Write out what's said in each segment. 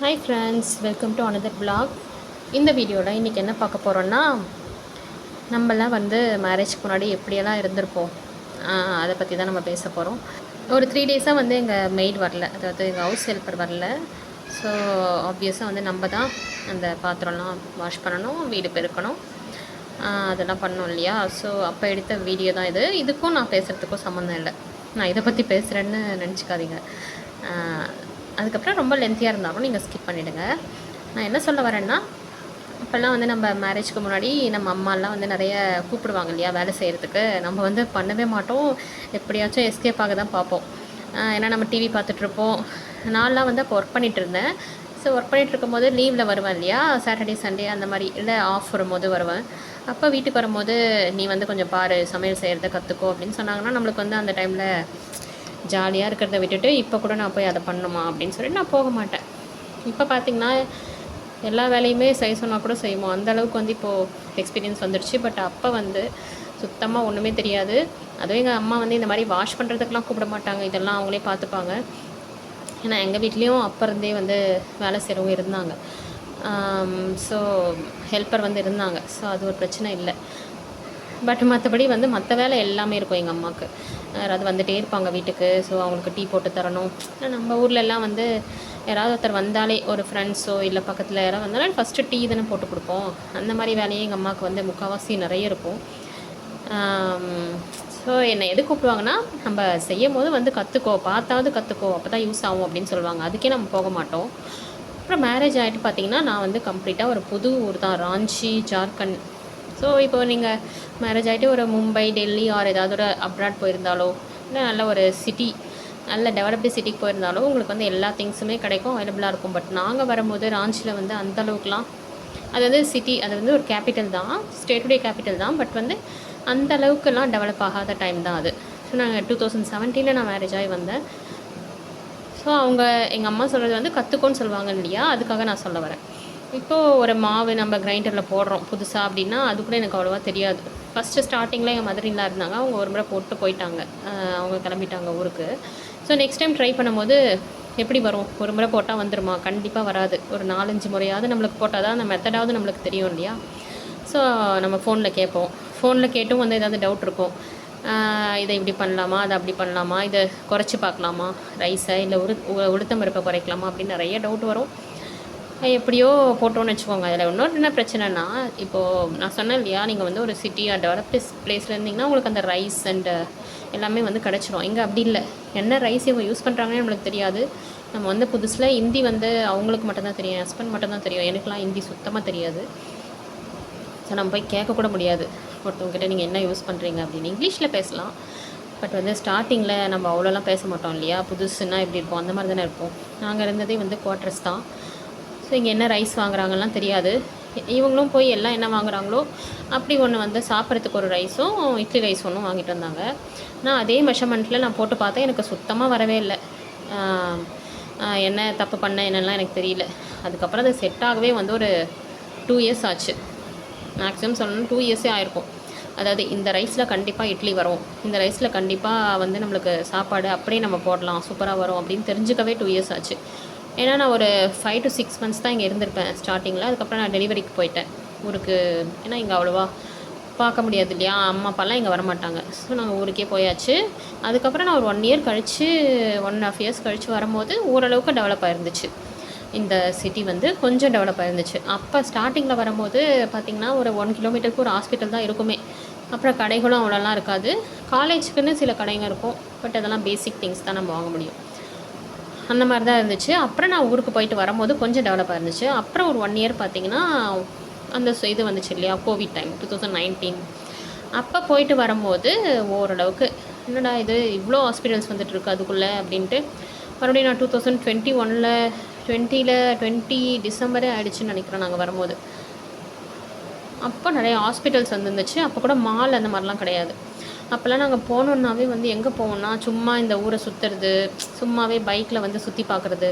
Hi friends, welcome to another vlog. இந்த வீடியோவில் இன்றைக்கி என்ன பார்க்க போகிறோன்னா, நம்மளாம் மேரேஜ்க்கு முன்னாடி எப்படியெல்லாம் இருந்திருப்போம், அதை பற்றி தான் நம்ம பேச போகிறோம். ஒரு 3 டேஸாக எங்கள் மெய்ட் வரல, அதாவது எங்கள் ஹவுஸ் ஹெல்ப்பர் வரல. ஸோ ஆப்வியஸாக நம்ம தான் அந்த பாத்திரம்லாம் வாஷ் பண்ணணும், வீடு பெருக்கணும், அதெல்லாம் பண்ணணும் இல்லையா. ஸோ அப்போ எடுத்த வீடியோ தான் இது. இதுக்கும் நான் பேசுகிறதுக்கும் சம்மந்தம் இல்லை. நான் இதை பற்றி பேசுகிறேன்னு நினச்சிக்காதீங்க. அதுக்கப்புறம் ரொம்ப லென்த்தியாக இருந்தாலும் நீங்கள் ஸ்கிப் பண்ணிவிடுங்க. நான் என்ன சொல்ல வரேன்னா, அப்போல்லாம் நம்ம மேரேஜ்க்கு முன்னாடி நம்ம அம்மாலாம் நிறைய கூப்பிடுவாங்க இல்லையா வேலை செய்கிறதுக்கு. நம்ம பண்ணவே மாட்டோம், எப்படியாச்சும் எஸ்கேப் ஆக தான் பார்ப்போம். ஏன்னா நம்ம டிவி பார்த்துட்ருப்போம். நான்லாம் அப்போ ஒர்க் பண்ணிகிட்டு இருந்தேன். ஸோ ஒர்க் பண்ணிகிட்டு இருக்கும்போது லீவில் வருவேன் இல்லையா, சாட்டர்டே சண்டே அந்த மாதிரி, இல்லை ஆஃப் வரும்போது வருவேன். அப்போ வீட்டுக்கு வரும்போது நீ கொஞ்சம் பாரு, சமையல் செய்கிறத கற்றுக்கோ அப்படின்னு சொன்னாங்கன்னா, நம்மளுக்கு அந்த டைமில் ஜாலியாக இருக்கிறத விட்டுட்டு இப்போ கூட நான் போய் அதை பண்ணணுமா அப்படின்னு சொல்லிட்டு நான் போக மாட்டேன். இப்போ பார்த்திங்கன்னா எல்லா வேலையுமே செய்ய சொன்னால் கூட செய்வோம். அந்தளவுக்கு இப்போது எக்ஸ்பீரியன்ஸ் வந்துடுச்சு. பட் அப்போ சுத்தமாக ஒன்றுமே தெரியாது. அதுவும் எங்கள் அம்மா இந்த மாதிரி வாஷ் பண்ணுறதுக்கெலாம் கூப்பிட மாட்டாங்க, இதெல்லாம் அவங்களே பார்த்துப்பாங்க. ஏன்னா எங்கள் வீட்லேயும் அப்போ இருந்தே வேலை செய்கிறவங்க இருந்தாங்க. ஸோ ஹெல்ப்பர் இருந்தாங்க. ஸோ அது ஒரு பிரச்சனை இல்லை. பட் மற்றபடி மற்ற வேலை எல்லாமே இருக்கும் எங்கள் அம்மாவுக்கு. யாராவது வந்துகிட்டே இருப்பாங்க வீட்டுக்கு. ஸோ அவங்களுக்கு டீ போட்டு தரணும். நம்ம ஊர்லெலாம் யாராவது ஒருத்தர் வந்தாலே, ஒரு ஃப்ரெண்ட்ஸோ இல்லை பக்கத்தில் யாராவது வந்தாலும் ஃபஸ்ட்டு டீ தானே போட்டு கொடுப்போம். அந்த மாதிரி வேலையே எங்கள் அம்மாவுக்கு முக்கால்வாசி நிறைய இருக்கும். ஸோ என்னை எது கூப்பிடுவாங்கன்னா, நம்ம செய்யும் போது கற்றுக்கோ, பார்த்தாவது கற்றுக்கோ, அப்போ தான் யூஸ் ஆகும் அப்படின்னு சொல்லுவாங்க. அதுக்கே நம்ம போக மாட்டோம். அப்புறம் மேரேஜ் ஆகிட்டு பார்த்திங்கன்னா, நான் கம்ப்ளீட்டாக ஒரு புது ஊர் தான், ராஞ்சி, ஜார்க்கண்ட். ஸோ இப்போ நீங்கள் மேரேஜ் ஆகிட்டு ஒரு மும்பை, டெல்லி ஆர் ஏதாவது ஒரு அப்ராட் போயிருந்தாலோ, இல்லை நல்ல ஒரு சிட்டி, நல்ல டெவலப்டு சிட்டிக்கு போயிருந்தாலோ உங்களுக்கு எல்லா திங்ஸுமே கிடைக்கும், அவைலபிளாக இருக்கும். பட் நாங்கள் வரும்போது ராஞ்சியில் அந்தளவுக்குலாம், அது சிட்டி, அது ஒரு கேபிட்டல் தான், ஸ்டேட்டுடைய கேபிட்டல் தான். பட் அந்த அளவுக்குலாம் டெவலப் ஆகாத டைம் தான் அது. ஸோ நாங்கள் 2017 நான் மேரேஜ் ஆகி வந்தேன். ஸோ எங்கள் அம்மா சொல்கிறது கற்றுக்கோன்னு சொல்லுவாங்க இல்லையா, அதுக்காக நான் சொல்ல வரேன். இப்போது ஒரு மாவு நம்ம கிரைண்டரில் போடுறோம் புதுசாக அப்படின்னா, அது கூட எனக்கு அவ்வளோவா தெரியாது. ஃபஸ்ட்டு ஸ்டார்டிங்கில் எங்கள் மதரின்லாம் இருந்தாங்க, அவங்க ஒரு முறை போட்டு போயிட்டாங்க, அவங்க கிளம்பிட்டாங்க ஊருக்கு. ஸோ நெக்ஸ்ட் டைம் ட்ரை பண்ணும்போது எப்படி வரும், ஒரு முறை போட்டால் வந்துடுமா? கண்டிப்பாக வராது. ஒரு 4-5 முறையாவது நம்மளுக்கு போட்டால் தான் அந்த மெத்தடாவது நம்மளுக்கு தெரியும் இல்லையா. ஸோ நம்ம ஃபோனில் கேட்போம். ஃபோனில் கேட்டும் ஏதாவது டவுட் இருக்கும். இதை இப்படி பண்ணலாமா, அதை அப்படி பண்ணலாமா, இதை குறைச்சி பார்க்கலாமா, ரைஸை இல்லை உளுத்தம் பருப்பை குறைக்கலாமா அப்படின்னு நிறைய டவுட் வரும். எப்படியோ போட்டோன்னு வச்சுக்கோங்க. அதில் இன்னொரு என்ன பிரச்சனைனா, இப்போது நான் சொன்னேன் இல்லையா, நீங்கள் ஒரு சிட்டி டெவலப்டு பிளேஸில் இருந்தீங்கன்னா உங்களுக்கு அந்த ரைஸ் அண்டு எல்லாமே கிடச்சிரும். இங்கே அப்படி இல்லை. என்ன ரைஸ் இவங்க யூஸ் பண்ணுறாங்கன்னு நம்மளுக்கு தெரியாது. நம்ம புதுசில் ஹிந்தி அவங்களுக்கு மட்டும்தான் தெரியும், ஹஸ்பண்ட் மட்டும்தான் தெரியும். எனக்குலாம் ஹிந்தி சுத்தமாக தெரியாது. ஸோ நம்ம போய் கேட்கக்கூட முடியாது ஒருத்தவங்ககிட்ட, நீங்கள் என்ன யூஸ் பண்ணுறீங்க அப்படின்னு. இங்கிலீஷில் பேசலாம். பட் ஸ்டார்டிங்கில் நம்ம அவ்வளோலாம் பேச மாட்டோம் இல்லையா, புதுசுன்னா எப்படி இருப்போம் அந்த மாதிரி தானே இருப்போம். நாங்கள் இருந்ததே குவார்ட்டர்ஸ் தான். ஸோ இங்கே என்ன ரைஸ் வாங்குறாங்கலாம் தெரியாது. இவங்களும் போய் எல்லாம் என்ன வாங்குறாங்களோ அப்படி ஒன்று சாப்பிட்றதுக்கு ஒரு ரைஸும் இட்லி ரைஸ் ஒன்றும் வாங்கிட்டு வந்தாங்க. நான் அதே மெஷர்மெண்ட்டில் நான் போட்டு பார்த்தேன், எனக்கு சுத்தமாக வரவே இல்லை. என்ன தப்பு பண்ணேன் என்னெல்லாம் எனக்கு தெரியல. அதுக்கப்புறம் அது செட் ஆகவே ஒரு 2 இயர்ஸ் ஆச்சு. மேக்ஸிமம் சொல்லணும் 2 இயர்ஸே ஆயிருக்கும். அதாவது இந்த ரைஸில் கண்டிப்பாக இட்லி வரும், இந்த ரைஸில் கண்டிப்பாக நம்மளுக்கு சாப்பாடு அப்படியே நம்ம போடலாம், சூப்பராக வரும் அப்படின்னு தெரிஞ்சுக்கவே 2 இயர்ஸ் ஆச்சு. ஏன்னா நான் ஒரு 5 to 6 months தான் இங்கே இருந்திருப்பேன் ஸ்டார்டிங்கில். அதுக்கப்புறம் நான் டெலிவரிக்கு போயிட்டேன் ஊருக்கு. ஏன்னா இங்கே அவ்வளோவா பார்க்க முடியாது இல்லையா, அம்மா அப்பாலாம் இங்கே வரமாட்டாங்க. ஸோ நாங்கள் ஊருக்கே போயாச்சு. அதுக்கப்புறம் நான் ஒரு 1 year கழித்து, 1.5 years கழித்து வரும்போது ஓரளவுக்கு டெவலப் ஆயிருந்துச்சு. இந்த சிட்டி கொஞ்சம் டெவலப் ஆயிருந்துச்சு. அப்போ ஸ்டார்டிங்கில் வரும்போது பார்த்திங்கன்னா ஒரு 1 kilometerக்கு ஒரு ஹாஸ்பிட்டல் தான் இருக்குமே. அப்புறம் கடைகளும் அவ்வளோலாம் இருக்காது. காலேஜுக்குன்னு சில கடைங்க இருக்கும். பட் அதெல்லாம் பேசிக் திங்ஸ் தான் நம்ம வாங்க முடியும். அந்த மாதிரி தான் இருந்துச்சு. அப்புறம் நான் ஊருக்கு போயிட்டு வரும்போது கொஞ்சம் டெவலப்பாக இருந்துச்சு. அப்புறம் ஒரு 1 year பார்த்திங்கன்னா அந்த இது வந்துச்சு இல்லையா, கோவிட் டைம் 2019. அப்போ போயிட்டு வரும்போது ஓரளவுக்கு என்னடா இது இவ்வளோ ஹாஸ்பிட்டல்ஸ் வந்துட்டுருக்கு அதுக்குள்ளே அப்படின்ட்டு, மறுபடியும் நான் 2020 டிசம்பரே ஆகிடுச்சின்னு நினைக்கிறேன் நாங்கள் வரும்போது. அப்போ நிறைய ஹாஸ்பிட்டல்ஸ் வந்துருந்துச்சு. அப்போ கூட மால் அந்த மாதிரிலாம் கிடையாது. அப்போல்லாம் நாங்கள் போனோன்னாவே எங்கே போவோம்னா, சும்மா இந்த ஊரை சுற்றுறது, சும்மாவே பைக்கில் சுற்றி பார்க்குறது,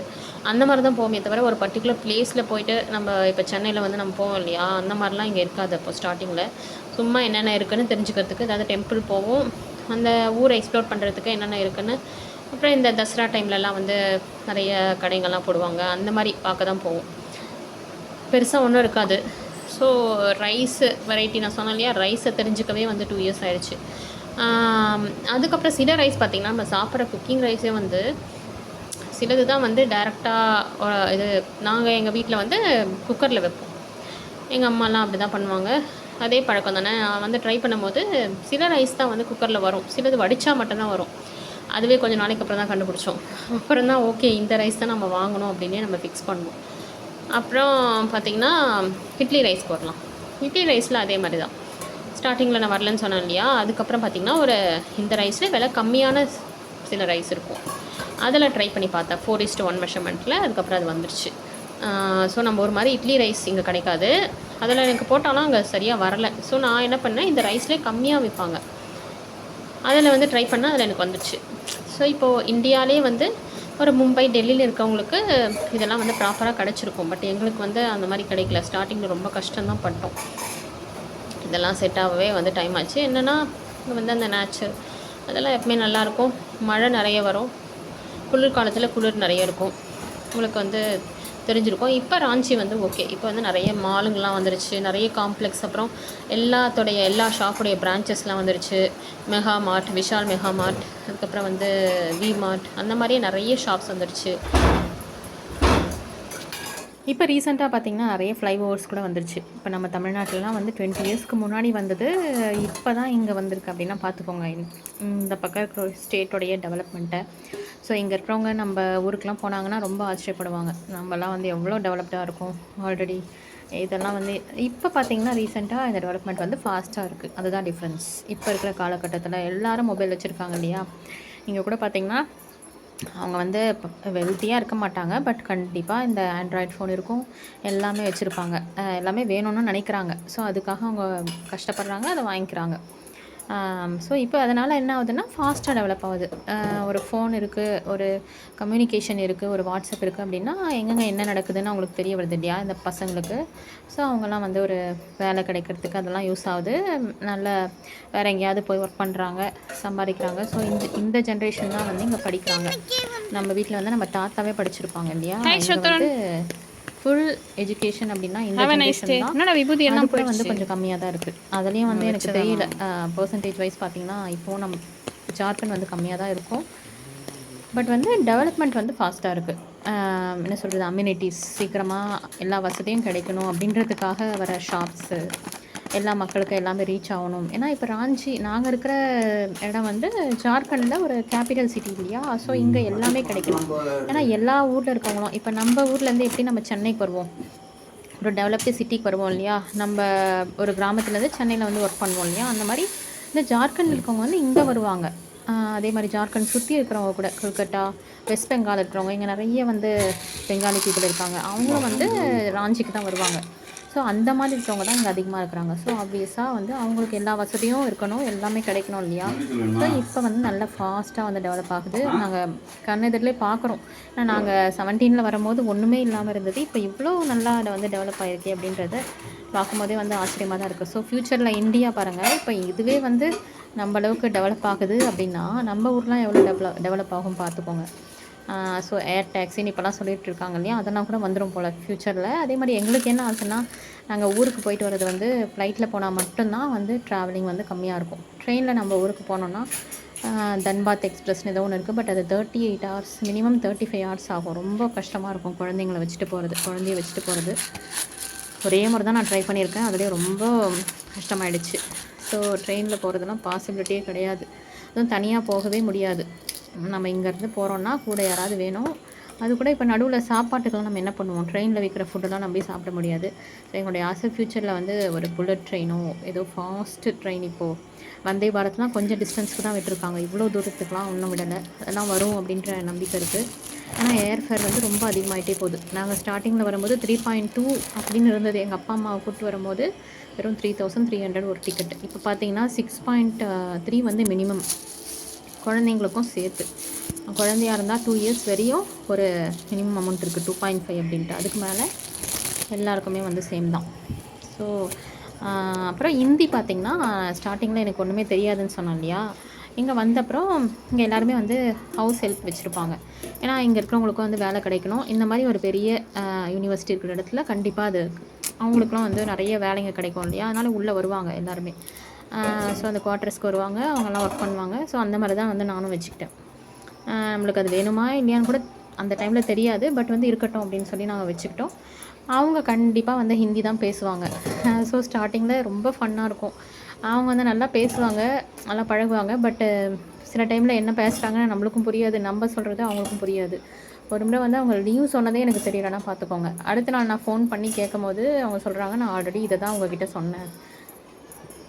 அந்த மாதிரி தான் போவோமே தவிர ஒரு பர்டிகுலர் பிளேஸில் போயிட்டு நம்ம இப்போ சென்னையில் நம்ம போவோம் இல்லையா, அந்த மாதிரிலாம் இங்கே இருக்காது. அப்போ ஸ்டார்டிங்கில் சும்மா என்னென்ன இருக்குதுன்னு தெரிஞ்சுக்கிறதுக்கு ஏதாவது டெம்பிள் போவோம், அந்த ஊரை எக்ஸ்ப்ளோர் பண்ணுறதுக்கு என்னென்ன இருக்குதுன்னு அப்புறம் இந்த தசரா டைம்லலாம் வந்து நிறைய கடைகள்லாம் போடுவாங்க, அந்த மாதிரி பார்க்க தான் போவோம். பெருசாக ஒன்றும் இருக்காது. ஸோ ரைஸு வெரைட்டி நான் சொன்னேன் இல்லையா, ரைஸை தெரிஞ்சுக்கவே வந்து 2 இயர்ஸ் ஆயிடுச்சு. அதுக்கப்புறம் சில ரைஸ் பார்த்திங்கன்னா, நம்ம சாப்பிட்ற குக்கிங் ரைஸே வந்து சிலது தான் வந்து டேரெக்டாக இது நாங்கள் எங்கள் வீட்டில் வந்து குக்கரில் வைப்போம். எங்கள் அம்மாலாம் அப்படி தான் பண்ணுவாங்க. அதே பழக்கம் தானே. நான் வந்து ட்ரை பண்ணும்போது சில ரைஸ் தான் வந்து குக்கரில் வரும், சிலது வடித்தா மட்டும்தான் வரும். அதுவே கொஞ்சம் நாளைக்கு அப்புறம் தான் கண்டுபிடிச்சோம். அப்புறம் தான் ஓகே இந்த ரைஸ் தான் நம்ம வாங்கணும் அப்படின்னே நம்ம ஃபிக்ஸ் பண்ணுவோம். அப்புறம் பார்த்திங்கன்னா இட்லி ரைஸ் போடலாம். இட்லி ரைஸில் அதே மாதிரி தான். ஸ்டார்டிங்கில் நான் வரலன்னு சொன்னேன் இல்லையா, அதுக்கப்புறம் பார்த்திங்கன்னா ஒரு இந்த ரைஸில் விலை கம்மியான சில ரைஸ் இருக்கும், அதில் ட்ரை பண்ணி பார்த்தேன் 4:1 மெஷர்மெண்ட்டில். அதுக்கப்புறம் அது வந்துடுச்சு. ஸோ நம்ம ஒரு மாதிரி இட்லி ரைஸ் இங்கே கிடைக்காது, அதில் எனக்கு போட்டாலும் அங்கே சரியாக வரலை. ஸோ நான் என்ன பண்ணேன், இந்த ரைஸ்லேயே கம்மியாக விற்பாங்க, அதில் வந்து ட்ரை பண்ணால் அதில் எனக்கு வந்துடுச்சு. ஸோ இப்போது இந்தியாவிலே வந்து ஒரு மும்பை டெல்லியில் இருக்கவங்களுக்கு இதெல்லாம் வந்து ப்ராப்பராக கிடச்சிருக்கும். பட் எங்களுக்கு வந்து அந்த மாதிரி கிடைக்கல. ஸ்டார்டிங்கில் ரொம்ப கஷ்டம்தான் பட்டோம். இதெல்லாம் செட் ஆகவே வந்து டைம் ஆச்சு. என்னென்னா இங்கே வந்து அந்த நேச்சர் அதெல்லாம் எப்பவுமே நல்லாயிருக்கும். மழை நிறைய வரும், குளிர்காலத்தில் குளிர் நிறைய இருக்கும், உங்களுக்கு வந்து தெரிஞ்சிருக்கும். இப்போ ராஞ்சி வந்து ஓகே, இப்போ வந்து நிறைய மாலுங்கள்லாம் வந்துருச்சு, நிறைய காம்ப்ளெக்ஸ், அப்புறம் எல்லா ஷாப்புடைய பிரான்ச்சஸ்லாம் வந்துருச்சு. மெகா மார்ட், விஷால் மெகா மார்ட், அதுக்கப்புறம் வந்து வி மார்ட், அந்த மாதிரியே நிறைய ஷாப்ஸ் வந்துருச்சு. இப்போ ரீசெண்டாக பார்த்திங்கன்னா நிறைய ஃப்ளைஓவர்ஸ் கூட வந்துருச்சு. இப்போ நம்ம தமிழ்நாட்டிலலாம் வந்து 20 இயர்ஸ்க்கு முன்னாடி வந்தது, இப்போ தான் இங்கே வந்திருக்கு அப்படின்னா பார்த்துக்கோங்க இந்த பக்கம் இருக்கிற ஸ்டேட்டோடைய டெவலப்மெண்ட்டை. ஸோ இங்கே இருக்கிறவங்க நம்ம ஊருக்கெலாம் போனாங்கன்னா ரொம்ப ஆச்சரியப்படுவாங்க, நம்மலாம் வந்து எவ்வளோ டெவலப்டாக இருக்கும் ஆல்ரெடி. இதெல்லாம் வந்து இப்போ பார்த்திங்கன்னா ரீசெண்டாக இந்த டெவலப்மெண்ட் வந்து ஃபாஸ்ட்டாக இருக்குது, அதுதான் டிஃப்ரென்ஸ். இப்போ இருக்கிற காலகட்டத்தில் எல்லோரும் மொபைல் வச்சுருக்காங்க இல்லையா. இங்கே கூட பார்த்திங்கன்னா அவங்க வந்து வெல்த்தியாக இருக்க மாட்டாங்க, பட் கண்டிப்பாக இந்த ஆண்ட்ராய்ட் ஃபோன் இருக்கும், எல்லாமே வச்சுருப்பாங்க, எல்லாமே வேணும்னு நினைக்கிறாங்க. ஸோ அதுக்காக அவங்க கஷ்டப்படுறாங்க, அதை வாங்கிக்கிறாங்க. ஸோ இப்போ அதனால் என்ன ஆகுதுன்னா ஃபாஸ்ட்டாக டெவலப் ஆகுது. ஒரு ஃபோன் இருக்குது, ஒரு கம்யூனிகேஷன் இருக்குது, ஒரு வாட்ஸ்அப் இருக்குது அப்படின்னா எங்கெங்கே என்ன நடக்குதுன்னு அவங்களுக்கு தெரிய வருது இல்லையா இந்த பசங்களுக்கு. ஸோ அவங்கெல்லாம் வந்து ஒரு வேலை கிடைக்கிறதுக்கு அதெல்லாம் யூஸ் ஆகுது. நல்ல வேறு எங்கேயாவது போய் ஒர்க் பண்ணுறாங்க, சம்பாதிக்கிறாங்க. ஸோ இந்த ஜென்ரேஷன் தான் வந்து இங்கே படிக்கிறாங்க. நம்ம வீட்டில் வந்து நம்ம தாத்தாவே படிச்சிருப்பாங்க இல்லையா. வந்து ஃபுல் எஜுகேஷன் அப்படின்னா இந்த ஜென்ரேஷன் தான். கூட வந்து கொஞ்சம் கம்மியாக தான் இருக்குது. அதுலேயும் வந்து எனக்கு தெரியல பர்சன்டேஜ் வைஸ் பார்த்திங்கன்னா இப்போது நம்ம ஜார்க்கண்ட் வந்து கம்மியாக தான் இருக்கும். பட் வந்து டெவலப்மெண்ட் வந்து ஃபாஸ்ட்டாக இருக்குது. என்ன சொல்கிறது, அம்யூனிட்டிஸ் சீக்கிரமாக எல்லா வசதியும் கிடைக்கணும் அப்படின்றதுக்காக வர ஷாப்ஸு, எல்லா மக்களுக்கும் எல்லாமே ரீச் ஆகணும். ஏன்னா இப்போ ராஞ்சி நாங்கள் இருக்கிற இடம் வந்து ஜார்க்கண்டில் ஒரு கேபிட்டல் சிட்டி இல்லையா. ஸோ இங்கே எல்லாமே கிடைக்கும். ஏன்னா எல்லா ஊரில் இருக்கவங்களும் இப்போ நம்ம ஊர்லேருந்து எப்படி நம்ம சென்னைக்கு வருவோம், ஒரு டெவலப்டு சிட்டிக்கு வருவோம் இல்லையா, நம்ம ஒரு கிராமத்துலேருந்து சென்னையில் வந்து ஒர்க் பண்ணுவோம் இல்லையா, அந்த மாதிரி இந்த ஜார்க்கண்ட் இருக்கவங்க வந்து இங்கே வருவாங்க. அதே மாதிரி ஜார்க்கண்ட் சுற்றி இருக்கிறவங்க கூட கொல்கட்டா, வெஸ்ட் பெங்கால் இருக்கிறவங்க, இங்கே நிறைய வந்து பெங்காலி பீப்புள் இருக்காங்க, அவங்களும் வந்து ராஞ்சிக்கு தான் வருவாங்க. ஸோ அந்த மாதிரி இருக்கிறவங்க தான் இங்கே அதிகமாக இருக்கிறாங்க. ஸோ ஆப்வியஸாக வந்து அவங்களுக்கு எல்லா வசதியும் இருக்கணும், எல்லாமே கிடைக்கணும் இல்லையா. ஸோ இப்போ வந்து நல்லா ஃபாஸ்ட்டாக வந்து டெவலப் ஆகுது. நாங்கள் கண்ணெதிரிலே பார்க்குறோம். ஏன்னா நாங்கள் 17 வரும்போது ஒன்றுமே இல்லாமல் இருந்தது, இப்போ இவ்வளோ நல்லா அதை வந்து டெவலப் ஆகிருக்கு அப்படின்றத பார்க்கும்போதே வந்து ஆச்சரியமாக தான் இருக்குது. ஸோ ஃப்யூச்சரில் இந்தியா பாருங்கள், இப்போ இதுவே வந்து நம்ம அளவுக்கு டெவலப் ஆகுது அப்படின்னா நம்ம ஊர்லாம் எவ்வளோ டெவலப் ஆகும் பார்த்துக்கோங்க. ஸோ ஏர் டேக்ஸின்னு இப்போலாம் சொல்லிகிட்டு இருக்காங்க இல்லையா, அதெல்லாம் கூட வந்துடும் போல் ஃப்யூச்சரில். அதே மாதிரி எங்களுக்கு என்ன ஆச்சுன்னா, நாங்கள் ஊருக்கு போயிட்டு வர்றது வந்து ஃப்ளைட்டில் போனால் மட்டும்தான் வந்து ட்ராவலிங் வந்து கம்மியாக இருக்கும். ட்ரெயினில் நம்ம ஊருக்கு போனோன்னா தன்பாத் எக்ஸ்பிரஸ்னு ஏதோ ஒன்று இருக்குது, பட் அது 38 ஹவர்ஸ், மினிமம் 35 ஹவர்ஸ் ஆகும். ரொம்ப கஷ்டமாக இருக்கும் குழந்தைய வச்சுட்டு போகிறது. ஒரே முறை தான் நான் ட்ரை பண்ணியிருக்கேன், அதுலேயே ரொம்ப கஷ்டமாயிடுச்சு. ஸோ ட்ரெயினில் போகிறதுலாம் பாசிபிலிட்டியே கிடையாது, அதுவும் தனியாக போகவே முடியாது. நம்ம இங்கேருந்து போகிறோன்னா கூட யாராவது வேணும். அது கூட இப்போ நடுவில் சாப்பாட்டுக்கெல்லாம் நம்ம என்ன பண்ணுவோம், ட்ரெயினில் விற்கிற ஃபுட்டெல்லாம் நம்பி சாப்பிட முடியாது. ஸோ எங்களுடைய ஆசை ஃப்யூச்சரில் வந்து ஒரு புல்லட் ட்ரெயினோ ஏதோ ஃபாஸ்ட்டு ட்ரெயின், இப்போது வந்தே பாரத்லாம் கொஞ்சம் டிஸ்டன்ஸ்க்கு தான் விட்டுருக்காங்க, இவ்வளோ தூரத்துக்குலாம் ஒன்றும் விடலை. அதெல்லாம் வரும் அப்படின்ற நம்பிக்கை இருக்குது. ஆனால் ஏர்ஃபேர் வந்து ரொம்ப அதிகமாகிட்டே போகுது. நாங்கள் ஸ்டார்டிங்கில் வரும்போது 3.2 அப்படின்னு இருந்தது. எங்கள் அப்பா அம்மாவை கூப்பிட்டு வரும்போது வெறும் 3300 ஒரு டிக்கெட். இப்போ பார்த்தீங்கன்னா 6.3 வந்து மினிமம், குழந்தைங்களுக்கும் சேர்த்து. குழந்தையாக இருந்தால் 2 இயர்ஸ் வரையும் ஒரு மினிமம் அமௌண்ட் இருக்குது 2.5 அப்படின்ட்டு. அதுக்கு மேலே எல்லாருக்குமே வந்து சேம் தான். ஸோ அப்புறம் ஹிந்தி பார்த்திங்கன்னா ஸ்டார்டிங்கில் எனக்கு ஒன்றுமே தெரியாதுன்னு சொன்னேன் இல்லையா, இங்கே வந்தப்புறம் இங்கே எல்லாருமே வந்து ஹவுஸ் ஹெல்ப் வச்சுருப்பாங்க. ஏன்னா இங்கே இருக்கிறவங்களுக்கும் வந்து வேலை கிடைக்கணும். இந்த மாதிரி ஒரு பெரிய யூனிவர்சிட்டி இருக்கிற இடத்துல கண்டிப்பாக அது அவங்களுக்குலாம் வந்து நிறைய வேலைங்க கிடைக்கும் இல்லையா? அதனால் உள்ளே வருவாங்க எல்லாருமே. ஸோ அந்த குவார்ட்டர்ஸ்க்கு வருவாங்க, அவங்கெல்லாம் ஒர்க் பண்ணுவாங்க. ஸோ அந்த மாதிரி தான் வந்து நானும் வச்சுக்கிட்டேன். நம்மளுக்கு அது வேணுமா இல்லையான்னு கூட அந்த டைமில் தெரியாது. பட் வந்து இருக்கட்டும் அப்படின்னு சொல்லி நாங்கள் வச்சுக்கிட்டோம். அவங்க கண்டிப்பாக வந்து ஹிந்தி தான் பேசுவாங்க. ஸோ ஸ்டார்டிங்கில் ரொம்ப ஃபன்னாக இருக்கும். அவங்க வந்து நல்லா பேசுவாங்க, நல்லா பழகுவாங்க. பட்டு சில டைமில் என்ன பேசுகிறாங்கன்னு நம்மளுக்கும் புரியாது, நம்ம சொல்கிறது அவங்களுக்கும் புரியாது. ஒரு முறை வந்து அவங்க லீவ் சொன்னதே எனக்கு தெரியலன்னா பார்த்துக்கோங்க. அடுத்த நாள் நான் ஃபோன் பண்ணி கேட்கும்போது அவங்க சொல்கிறாங்க, நான் ஆல்ரெடி இதை தான் உங்ககிட்ட சொன்னேன்,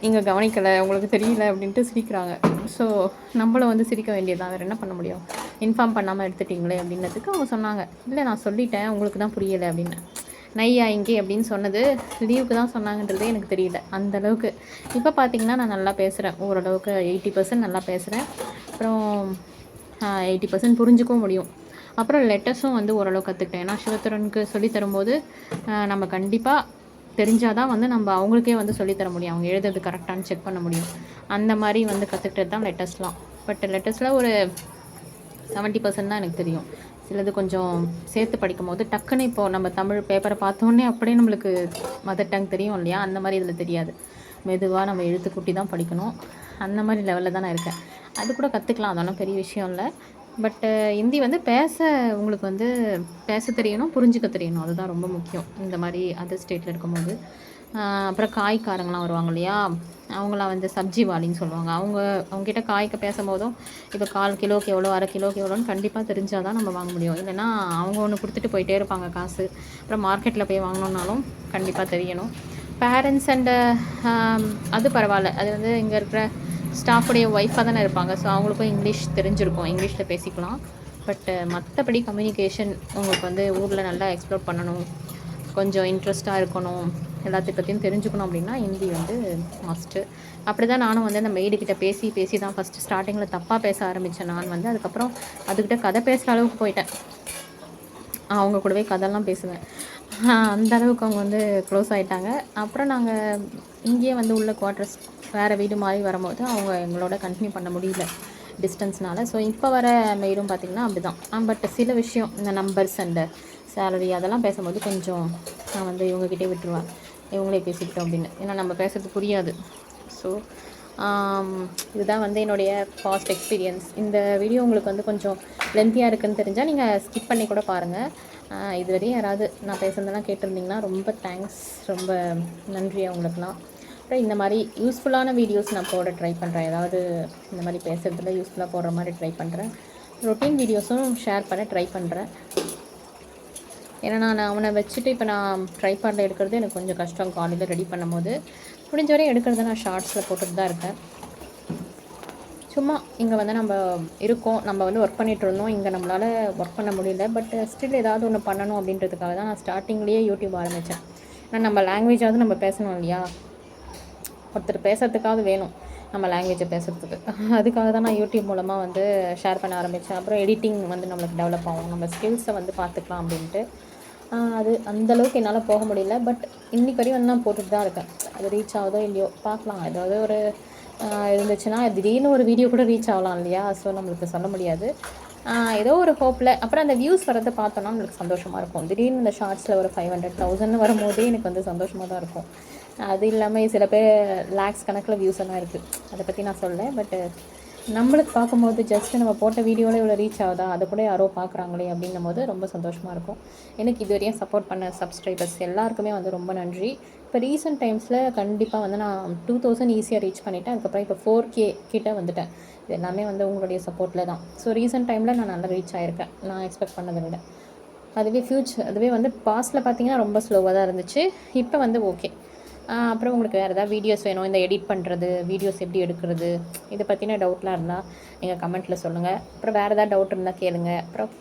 நீங்கள் கவனிக்கலை, உங்களுக்கு தெரியல அப்படின்ட்டு சிரிக்கிறாங்க. ஸோ நம்மளும் வந்து சிரிக்க வேண்டியதான், வேறு என்ன பண்ண முடியும்? இன்ஃபார்ம் பண்ணாமல் எடுத்துட்டிங்களே அப்படின்னதுக்கு அவங்க சொன்னாங்க, இல்லை நான் சொல்லிட்டேன், உங்களுக்கு தான் புரியலை அப்படின்னு. நையா இங்கே அப்படின்னு சொன்னது லீவுக்கு தான் சொன்னாங்கன்றதே எனக்கு தெரியல அந்தளவுக்கு. இப்போ பார்த்திங்கன்னா நான் நல்லா பேசுகிறேன், ஓரளவுக்கு 80% நல்லா பேசுகிறேன். அப்புறம் 80% புரிஞ்சுக்கவும் முடியும். அப்புறம் லெட்டர்ஸும் வந்து ஓரளவு கற்றுக்கிட்டேன். ஏன்னா சிவத்துறனுக்கு சொல்லித்தரும்போது நம்ம கண்டிப்பாக தெரிஞ்சால் தான் வந்து நம்ம அவங்களுக்கே வந்து சொல்லித்தர முடியும், அவங்க எழுதுறது கரெக்டானு செக் பண்ண முடியும். அந்த மாதிரி வந்து கற்றுக்கிட்டது தான் லெட்டர்ஸ்லாம். பட் லெட்டர்ஸில் ஒரு 70% தான் எனக்கு தெரியும். சிலது கொஞ்சம் சேர்த்து படிக்கும் போது டக்குன்னு இப்போது நம்ம தமிழ் பேப்பரை பார்த்தோன்னே அப்படியே நம்மளுக்கு மதர் டங் தெரியும் இல்லையா? அந்த மாதிரி இதில் தெரியாது. மெதுவாக நம்ம எழுத்து கூட்டி தான் படிக்கணும். அந்த மாதிரி லெவலில் தான் நான் இருக்கேன். அது கூட கற்றுக்கலாம், அதெல்லாம் பெரிய விஷயம் இல்லை. பட்டு ஹிந்தி வந்து உங்களுக்கு வந்து பேச தெரியணும், புரிஞ்சுக்க தெரியணும். அதுதான் ரொம்ப முக்கியம் இந்த மாதிரி அதர் ஸ்டேட்டில் இருக்கும்போது. அப்புறம் காய்க்காரங்களாம் வருவாங்க இல்லையா? அவங்களாம் வந்து சப்ஜி வாலின்னு சொல்லுவாங்க. அவங்ககிட்ட காய்க்கு பேசும்போதும் இப்போ 1/4 கிலோக்கு எவ்வளோ, 1/2 கிலோக்கு எவ்வளோன்னு கண்டிப்பாக தெரிஞ்சால் தான் நம்ம வாங்க முடியும். இல்லைன்னா அவங்க ஒன்று கொடுத்துட்டு போயிட்டே இருப்பாங்க காசு. அப்புறம் மார்க்கெட்டில் போய் வாங்கினோன்னாலும் கண்டிப்பாக தெரியணும். பேரண்ட்ஸ் அண்டு அது பரவாயில்ல, அது வந்து இங்கே இருக்கிற ஸ்டாஃபுடைய ஒய்ஃபாக தானே இருப்பாங்க. ஸோ அவங்களுக்கும் இங்கிலீஷ் தெரிஞ்சிருக்கும், இங்கிலீஷில் பேசிக்கலாம். பட்டு மற்றபடி கம்யூனிகேஷன் உங்களுக்கு வந்து ஊரில் நல்லா எக்ஸ்ப்ளோர் பண்ணணும், கொஞ்சம் இன்ட்ரெஸ்ட்டாக இருக்கணும், எல்லாத்தையும் பற்றியும் தெரிஞ்சுக்கணும் அப்படின்னா ஹிந்தி வந்து மஸ்ட்டு. அப்படி தான் நானும் வந்து அந்த மெய்டுக்கிட்ட பேசி தான் ஃபஸ்ட்டு ஸ்டார்டிங்கில் தப்பாக பேச ஆரம்பித்தேன். நான் வந்து அதுக்கப்புறம் அதுக்கிட்ட கதை பேசுகிற அளவுக்கு போயிட்டேன். அவங்க கூடவே கதைலாம் பேசுவேன். அந்த அளவுக்கு அவங்க வந்து க்ளோஸ் ஆகிட்டாங்க. அப்புறம் நாங்கள் இங்கேயே வந்து உள்ள குவார்ட்டர்ஸ் வேறு வீடு மாதிரி வரும்போது அவங்க எங்களோட கண்டினியூ பண்ண முடியல டிஸ்டன்ஸ்னால். ஸோ இப்போ வர மெயிலும் பார்த்திங்கன்னா அப்படி தான். பட் சில விஷயம் இந்த நம்பர்ஸ் அண்டு சேலரி அதெல்லாம் பேசும்போது கொஞ்சம் நான் வந்து இவங்ககிட்டே விட்டுருவேன், இவங்களே பேசிக்கிட்டோம் அப்படின்னு. ஏன்னா நம்ம பேசுறது புரியாது. ஸோ இதுதான் வந்து என்னுடைய பாஸ்ட் எக்ஸ்பீரியன்ஸ். இந்த வீடியோ உங்களுக்கு வந்து கொஞ்சம் லென்த்தியாக இருக்குதுன்னு தெரிஞ்சால் நீங்கள் ஸ்கிப் பண்ணி கூட பாருங்கள். இதுவரையும் யாராவது நான் பேசுகிறதெல்லாம் கேட்டிருந்தீங்கன்னா ரொம்ப தேங்க்ஸ், ரொம்ப நன்றி அவங்களுக்குலாம். அப்புறம் இந்த மாதிரி யூஸ்ஃபுல்லான வீடியோஸ் நான் போட ட்ரை பண்ணுறேன். ஏதாவது இந்த மாதிரி பேசுகிறதுல யூஸ்ஃபுல்லாக போடுற மாதிரி ட்ரை பண்ணுறேன். ரொட்டீன் வீடியோஸும் ஷேர் பண்ண ட்ரை பண்ணுறேன். ஏன்னா நான் அவனை வச்சுட்டு இப்போ நான் ட்ரைபாடில் எடுக்கிறது எனக்கு கொஞ்சம் கஷ்டம். காலையில் ரெடி பண்ணும்போது முடிஞ்ச வரையும் எடுக்கிறத நான் ஷார்ட்ஸில் போட்டுட்டு தான் இருக்கேன். சும்மா இங்கே வந்து நம்ம இருக்கோம், நம்ம வந்து ஒர்க் பண்ணிகிட்டு இருந்தோம், இங்கே நம்மளால் ஒர்க் பண்ண முடியல. பட் ஸ்டில் ஏதாவது ஒன்று பண்ணணும் அப்படின்றதுக்காக தான் நான் ஸ்டார்டிங்லேயே யூடியூப் ஆரம்பித்தேன். ஏன்னா நம்ம லாங்குவேஜாவது நம்ம பேசணும் இல்லையா? ஒருத்தர் பேசுகிறதுக்காவது வேணும் நம்ம லாங்குவேஜை பேசுகிறதுக்கு. அதுக்காக தான் நான் யூடியூப் மூலமாக வந்து ஷேர் பண்ண ஆரம்பித்தேன். அப்புறம் எடிட்டிங் வந்து நம்மளுக்கு டெவலப் ஆகும், நம்ம ஸ்கில்ஸை வந்து பார்த்துக்கலாம் அப்படின்ட்டு. அது அந்தளவுக்கு என்னால் போக முடியல. பட் இன்றைக்கு வரையும் வந்து நான் போட்டுட்டு தான் இருக்கேன். அது ரீச் ஆகுதோ இல்லையோ பார்க்கலாம். ஏதாவது ஒரு இருந்துச்சுன்னா திடீர்னு ஒரு வீடியோ கூட ரீச் ஆகலாம் இல்லையா? ஸோ நம்மளுக்கு சொல்ல முடியாது. ஏதோ ஒரு ஹோப்பில் அப்புறம் அந்த வியூஸ் வரதை பார்த்தோன்னா நம்மளுக்கு சந்தோஷமாக இருக்கும். திடீர்னு இந்த ஷார்ட்ஸில் ஒரு 500,000 வரும்போதே எனக்கு வந்து சந்தோஷமாக தான் இருக்கும். அது இல்லாமல் சில பேர் லேக்ஸ் கணக்கில் வியூஸ் எல்லாம் இருக்குது, அதை பற்றி நான் சொல்லலை. பட்டு நம்மளுக்கு பார்க்கும்போது ஜஸ்ட்டு நம்ம போட்ட வீடியோவில் இவ்வளோ ரீச் ஆகுதா, அதை கூட யாரோ பார்க்குறாங்களே அப்படின்னும் போது ரொம்ப சந்தோஷமாக இருக்கும். எனக்கு இதுவரையும் சப்போர்ட் பண்ண சப்ஸ்கிரைபர்ஸ் எல்லாருக்குமே வந்து ரொம்ப நன்றி. இப்போ ரீசெண்ட் டைம்ஸில் கண்டிப்பாக வந்து நான் 2000 ஈஸியாக ரீச் பண்ணிவிட்டேன். அதுக்கப்புறம் இப்போ 4K கிட்டே வந்துட்டேன். இது எல்லாமே வந்து உங்களுடைய சப்போர்ட்டில் தான். ஸோ ரீசெண்ட் டைமில் நான் நல்லா ரீச் ஆகிருக்கேன், நான் எக்ஸ்பெக்ட் பண்ணதை விட. அதுவே வந்து பாஸ்ட்டில் பார்த்திங்கன்னா ரொம்ப ஸ்லோவாக தான் இருந்துச்சு. இப்போ வந்து ஓகே. அப்புறம் உங்களுக்கு வேறு ஏதாவது வீடியோஸ் வேணும், இந்த எடிட் பண்ணுறது, வீடியோஸ் எப்படி எடுக்கிறது, இதை பற்றின டவுட்லாம் இருந்தால் நீங்கள் கமெண்ட்டில் சொல்லுங்கள். அப்புறம் வேறு ஏதாவது டவுட் இருந்தால் கேளுங்க. அப்புறம்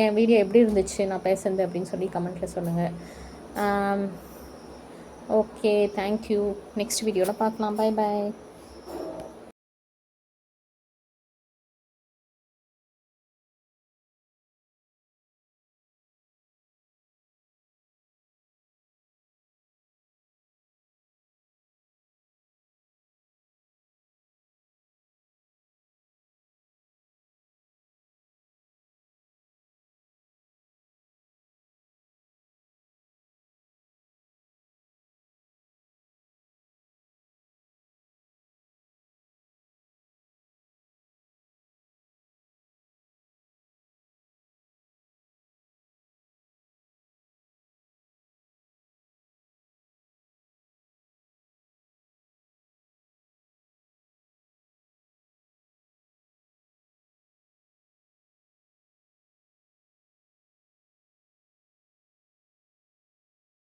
என் வீடியோ எப்படி இருந்துச்சு நான் பேசுறது அப்படின்னு சொல்லி கமெண்ட்டில் சொல்லுங்கள். Okay, thank you. நெக்ஸ்ட் வீடியோவில் பார்க்கலாம். Bye bye.